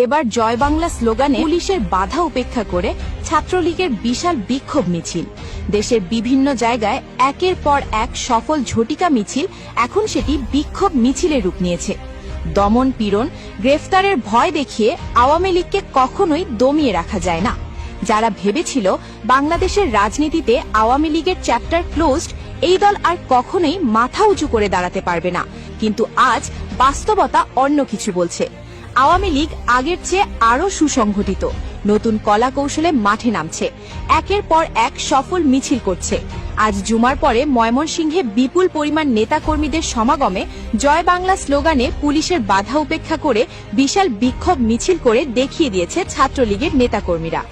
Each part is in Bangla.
এবার জয় বাংলা স্লোগানে পুলিশের বাধা উপেক্ষা করে ছাত্রলীগের বিশাল বিক্ষোভ মিছিল। দেশের বিভিন্ন জায়গায় একের পর এক সফল ঝটিকা মিছিল এখন সেটি বিক্ষোভ মিছিলের রূপ নিয়েছে। দমন পীড়ন, গ্রেফতারের ভয় দেখিয়ে আওয়ামী লীগকে কখনোই দমিয়ে রাখা যায় না। যারা ভেবেছিল বাংলাদেশের রাজনীতিতে আওয়ামী লীগের চ্যাপ্টার ক্লোজড, এই দল আর কখনোই মাথা উঁচু করে দাঁড়াতে পারবে না, কিন্তু আজ বাস্তবতা অন্য কিছু বলছে। আওয়ামী লীগ আগের চেয়ে আরও সুসংগঠিত, নতুন কলা কৌশলে মাঠে নামছে, একের পর এক সফল মিছিল করছে। আজ জুমার পরে ময়মনসিংহে বিপুল পরিমাণ নেতাকর্মীদের সমাগমে জয় বাংলা স্লোগানে পুলিশের বাধা উপেক্ষা করে বিশাল বিক্ষোভ মিছিল করে দেখিয়ে দিয়েছে ছাত্রলীগের নেতাকর্মীরা।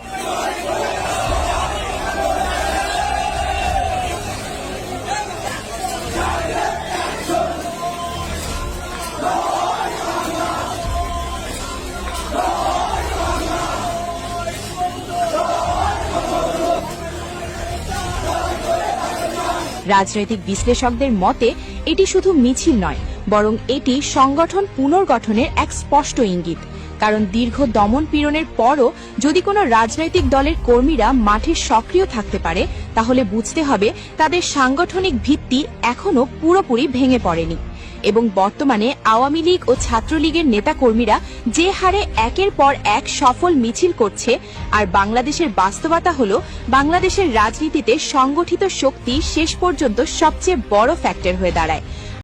রাজনৈতিক বিশ্লেষকদের মতে এটি শুধু মিছিল নয়, বরং এটি সংগঠন পুনর্গঠনের এক স্পষ্ট ইঙ্গিত। কারণ দীর্ঘ দমন পীড়নের পরও যদি কোনো রাজনৈতিক দলের কর্মীরা মাঠে সক্রিয় থাকতে পারে, তাহলে বুঝতে হবে তাদের সাংগঠনিক ভিত্তি এখনো পুরোপুরি ভেঙে পড়েনি। এবং বর্তমানে আওয়ামী লীগ ও ছাত্রলীগের নেতাকর্মীরা যে হারে একের পর এক সফল মিছিল করছে, আর বাংলাদেশের বাস্তবতা হল বাংলাদেশের রাজনীতিতে সংগঠিত শক্তি শেষ পর্যন্ত সবচেয়ে বড় ফ্যাক্টর হয়ে দাঁড়ায়।